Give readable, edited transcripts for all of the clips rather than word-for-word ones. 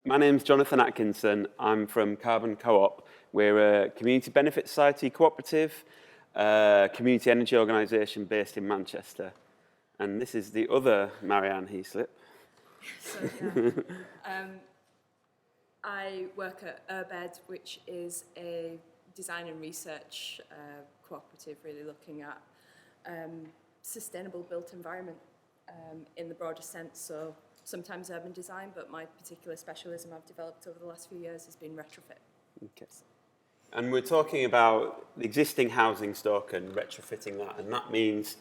My name's Jonathan Atkinson. I'm from Carbon Co-op. We're a community benefit society cooperative, community energy organisation based in Manchester. And this is the other Marianne Heaslip. I work at Urbed, which is a design and research cooperative really looking at sustainable built environment in the broader sense. So sometimes urban design, but my particular specialism I've developed over the last few years has been retrofit. Okay. And we're talking about the existing housing stock and retrofitting that, and that means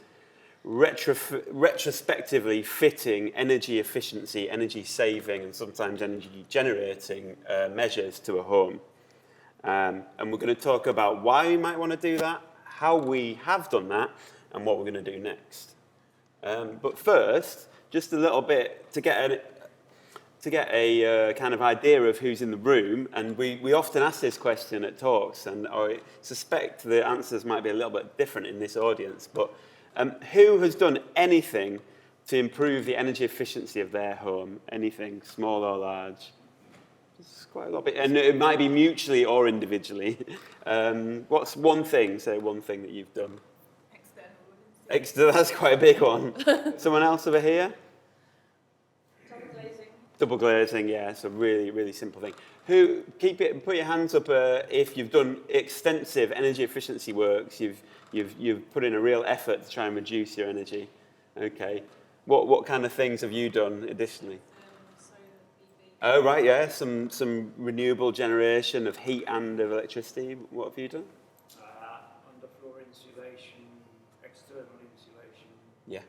retrospectively fitting energy efficiency, energy saving, and sometimes energy generating measures to a home. And we're going to talk about why we might want to do that, how we have done that, and what we're going to do next. But first, just a little bit to get a kind of idea of who's in the room, and we often ask this question at talks, and I suspect the answers might be a little bit different in this audience, but who has done anything to improve the energy efficiency of their home? Anything, small or large? It's quite a lot, and it might be mutually or individually. What's one thing, say one thing that you've done? External. That's quite a big one. Someone else over here? Double glazing, yeah, it's a really, really simple thing. Put your hands up if you've done extensive energy efficiency works, you've put in a real effort to try and reduce your energy. Okay. What kind of things have you done additionally? Oh, right, yeah, some renewable generation of heat and of electricity. What have you done? Underfloor insulation, external insulation. Yeah.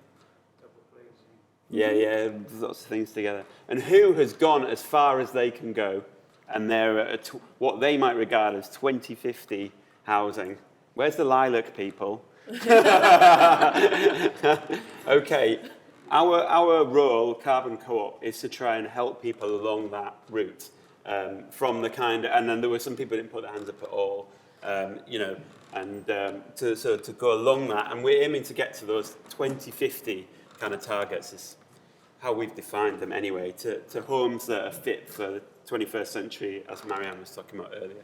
Double glazing. Yeah, lots of things together. And who has gone as far as they can go? And they're at what they might regard as 2050 housing. Where's the lilac people? Okay, our role, Carbon Co-op, is to try and help people along that route. From the kind of, and then there were some people who didn't put their hands up at all, to go along that. And we're aiming to get to those 2050 kind of targets, is how we've defined them anyway, to homes that are fit for the 21st century, as Marianne was talking about earlier.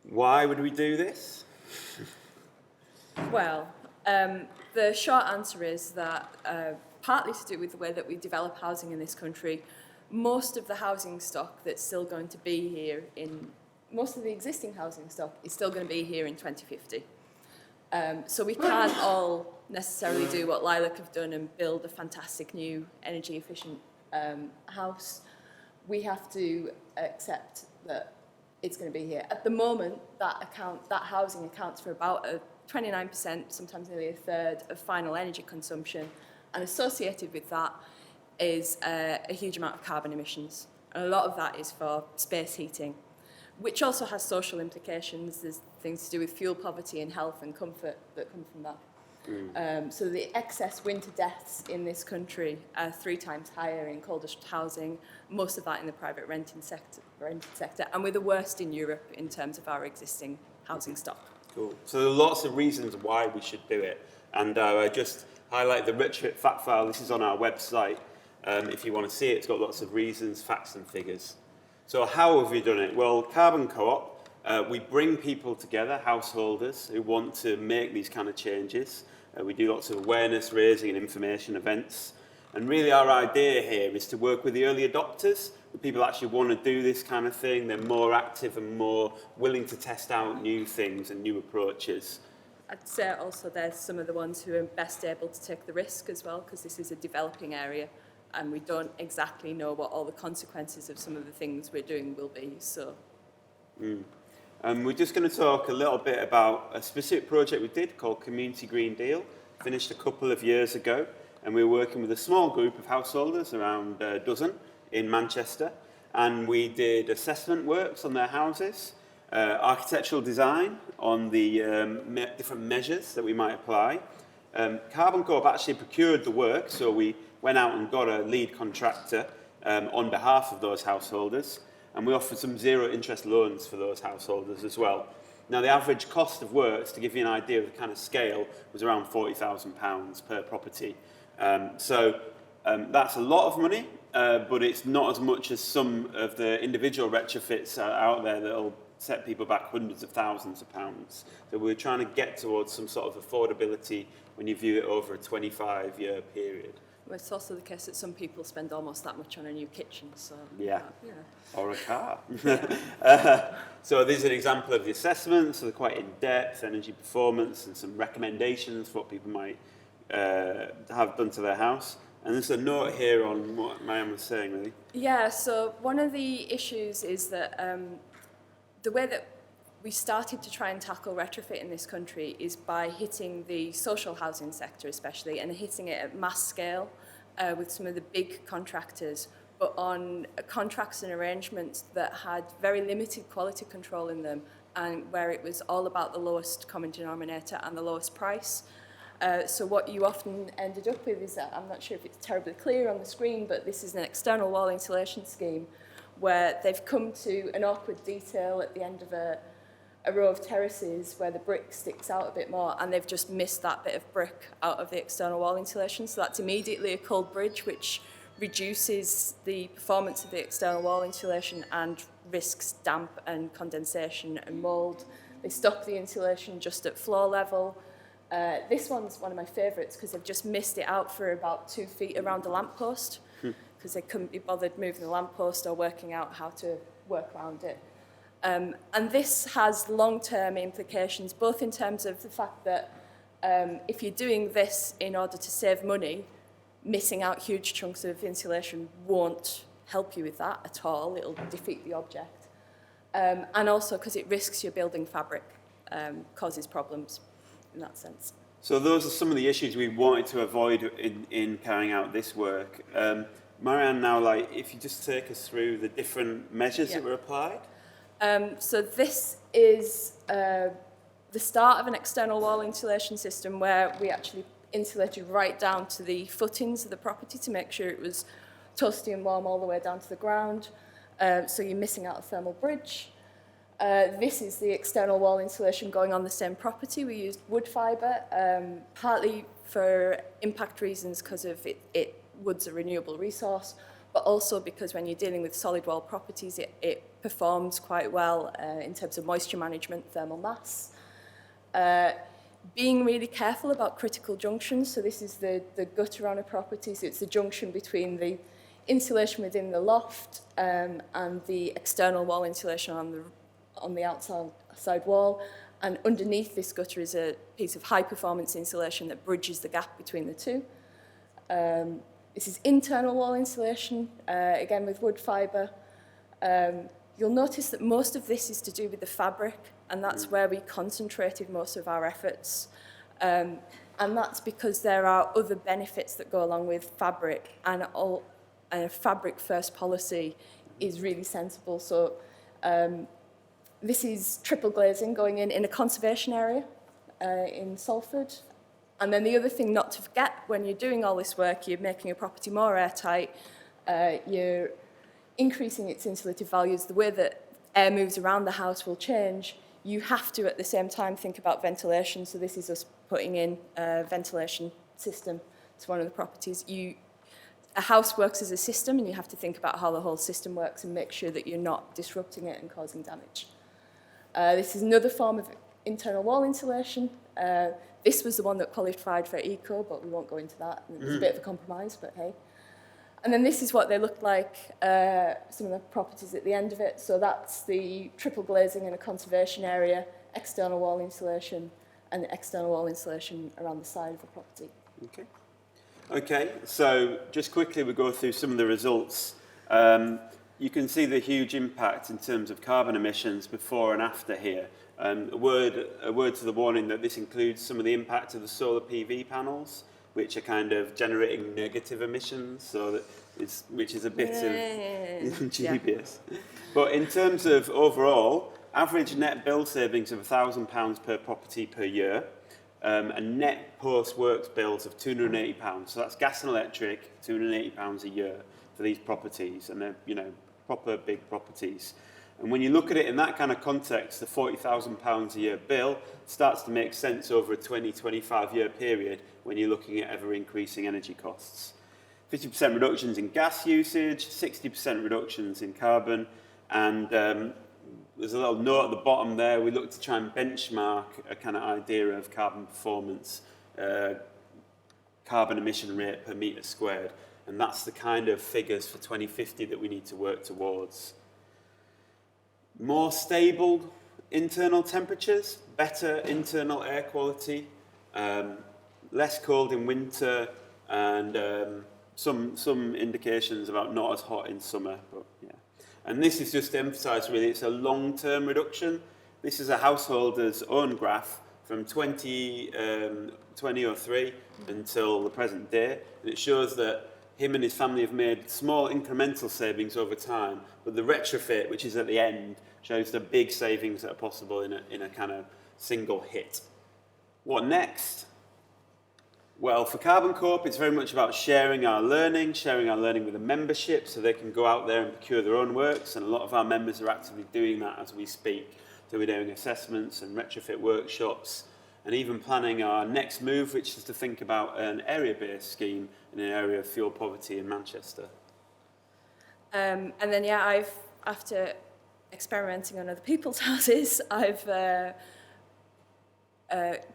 Why would we do this? Well, the short answer is that partly to do with the way that we develop housing in this country, most of the housing stock that's still going to be here most of the existing housing stock is still going to be here in 2050. So we can't all necessarily do what Lilac have done and build a fantastic new energy efficient house. We have to accept that it's going to be here. At the moment, that housing accounts for about 29%, sometimes nearly a third of final energy consumption, and associated with that is a huge amount of carbon emissions. And a lot of that is for space heating, which also has social implications. There's things to do with fuel poverty and health and comfort that come from that. So the excess winter deaths in this country are 3 times higher in coldest housing, most of that in the private rented sector, and we're the worst in Europe in terms of our existing housing stock. Cool. So there are lots of reasons why we should do it, and I just highlight the retrofit fact file. This is on our website. If you want to see it, it's got lots of reasons, facts and figures. So how have we done it? Well, Carbon Co-op, we bring people together, householders, who want to make these kind of changes. We do lots of awareness raising and information events. And really our idea here is to work with the early adopters, the people who actually want to do this kind of thing. They're more active and more willing to test out new things and new approaches. I'd say also there's some of the ones who are best able to take the risk as well, because this is a developing area and we don't exactly know what all the consequences of some of the things we're doing will be. So. We're just going to talk a little bit about a specific project we did called Community Green Deal, finished a couple of years ago, and we were working with a small group of householders, around a dozen, in Manchester, and we did assessment works on their houses, architectural design on the different measures that we might apply. Carbon Co-op actually procured the work, so we went out and got a lead contractor on behalf of those householders, and we offered some zero interest loans for those householders as well. Now, the average cost of works, to give you an idea of the kind of scale, was around £40,000 per property. So That's a lot of money, but it's not as much as some of the individual retrofits out there that'll set people back hundreds of thousands of pounds. So we're trying to get towards some sort of affordability when you view it over a 25-year period. Well, it's also the case that some people spend almost that much on a new kitchen, so... Yeah. Or a car. Yeah. So this is an example of the assessment, so they're quite in-depth, energy performance, and some recommendations for what people might have done to their house. And there's a note here on what Marianne was saying, really. Yeah, so one of the issues is that the way that we started to try and tackle retrofit in this country is by hitting the social housing sector especially, and hitting it at mass scale with some of the big contractors, but on contracts and arrangements that had very limited quality control in them, and where it was all about the lowest common denominator and the lowest price. So what you often ended up with is that, I'm not sure if it's terribly clear on the screen, but this is an external wall insulation scheme where they've come to an awkward detail at the end of a row of terraces where the brick sticks out a bit more, and they've just missed that bit of brick out of the external wall insulation. So that's immediately a cold bridge, which reduces the performance of the external wall insulation and risks damp and condensation and mould. They stop the insulation just at floor level. This one's one of my favourites because they've just missed it out for about 2 feet around the lamppost because they couldn't be bothered moving the lamppost or working out how to work around it. And this has long-term implications, both in terms of the fact that if you're doing this in order to save money, missing out huge chunks of insulation won't help you with that at all. It'll defeat the object. And also because it risks your building fabric, causes problems in that sense. So those are some of the issues we wanted to avoid in carrying out this work. Marianne, now, if you just take us through the different measures that were applied. So this is the start of an external wall insulation system where we actually insulated right down to the footings of the property to make sure it was toasty and warm all the way down to the ground. So you're missing out a thermal bridge. This is the external wall insulation going on the same property. We used wood fibre, partly for impact reasons because of wood's a renewable resource, but also because when you're dealing with solid wall properties, it performs quite well in terms of moisture management, thermal mass. Being really careful about critical junctions, so this is the gutter on a property, so it's the junction between the insulation within the loft and the external wall insulation on the outside wall, and underneath this gutter is a piece of high-performance insulation that bridges the gap between the two. This is internal wall insulation, again with wood fibre. You'll notice that most of this is to do with the fabric, and that's where we concentrated most of our efforts. And that's because there are other benefits that go along with fabric, and a fabric-first policy is really sensible. So this is triple glazing going in a conservation area in Salford. And then the other thing not to forget, when you're doing all this work, you're making a property more airtight, you're increasing its insulative values, the way that air moves around the house will change. You have to, at the same time, think about ventilation. So this is us putting in a ventilation system to one of the properties. A house works as a system, and you have to think about how the whole system works and make sure that you're not disrupting it and causing damage. This is another form of internal wall insulation. This was the one that qualified for eco, but we won't go into that. It was a bit of a compromise, but hey. And then this is what they look like, some of the properties at the end of it. So that's the triple glazing in a conservation area, external wall insulation, and the external wall insulation around the side of the property. Okay, so just quickly we'll go through some of the results. You can see the huge impact in terms of carbon emissions before and after here. A word to the warning that this includes some of the impact of the solar PV panels, which are kind of generating negative emissions, which is a bit of dubious. Yeah. But in terms of overall, average net bill savings of £1,000 per property per year, and net post-works bills of £280. So that's gas and electric, £280 a year for these properties, and they're proper big properties. And when you look at it in that kind of context, the £40,000 a year bill starts to make sense over a 20-25 year period when you're looking at ever increasing energy costs. 50% reductions in gas usage, 60% reductions in carbon, and there's a little note at the bottom there. We look to try and benchmark a kind of idea of carbon performance, carbon emission rate per metre squared, and that's the kind of figures for 2050 that we need to work towards. More stable internal temperatures, better internal air quality, less cold in winter, and some indications about not as hot in summer, but yeah. And this is just to emphasise really, it's a long-term reduction. This is a householder's own graph from 2003 until the present day, and it shows that him and his family have made small incremental savings over time, but the retrofit, which is at the end, shows the big savings that are possible in a kind of single hit. What next? Well, for Carbon Coop, it's very much about sharing our learning with the membership so they can go out there and procure their own works, and a lot of our members are actively doing that as we speak. So we're doing assessments and retrofit workshops, and even planning our next move, which is to think about an area-based scheme in an area of fuel poverty in Manchester. And then, yeah, after experimenting on other people's houses, I've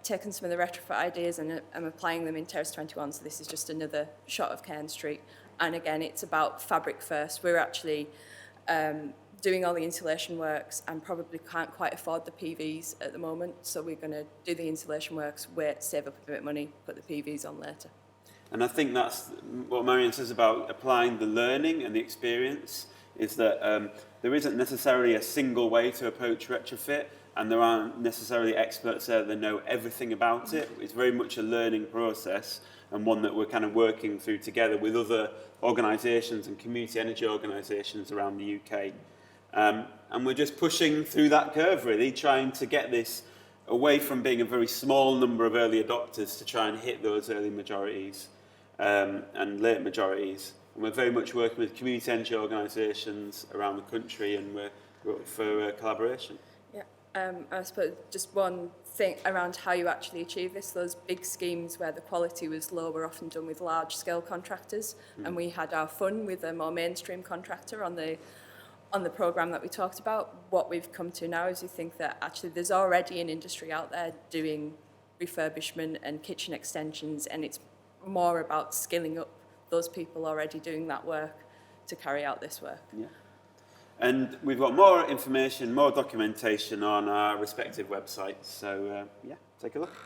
taken some of the retrofit ideas and I'm applying them in Terrace 21, so this is just another shot of Cairn Street. And again, it's about fabric first. We're actually doing all the insulation works and probably can't quite afford the PVs at the moment, so we're going to do the insulation works, wait, save up a bit of money, put the PVs on later. And I think that's what Marianne says about applying the learning and the experience, is that there isn't necessarily a single way to approach retrofit, and there aren't necessarily experts there that know everything about it. It's very much a learning process, and one that we're kind of working through together with other organisations and community energy organisations around the UK. And we're just pushing through that curve, really, trying to get this away from being a very small number of early adopters to try and hit those early majorities and late majorities. And we're very much working with community energy organisations around the country, and we're for collaboration. Yeah, I suppose just one thing around how you actually achieve this. Those big schemes where the quality was low were often done with large-scale contractors, and we had our fun with a more mainstream contractor on the programme that we talked about. What we've come to now is we think that actually there's already an industry out there doing refurbishment and kitchen extensions, and it's more about skilling up those people already doing that work to carry out this work. Yeah. And we've got more information, more documentation on our respective websites. So, yeah, take a look.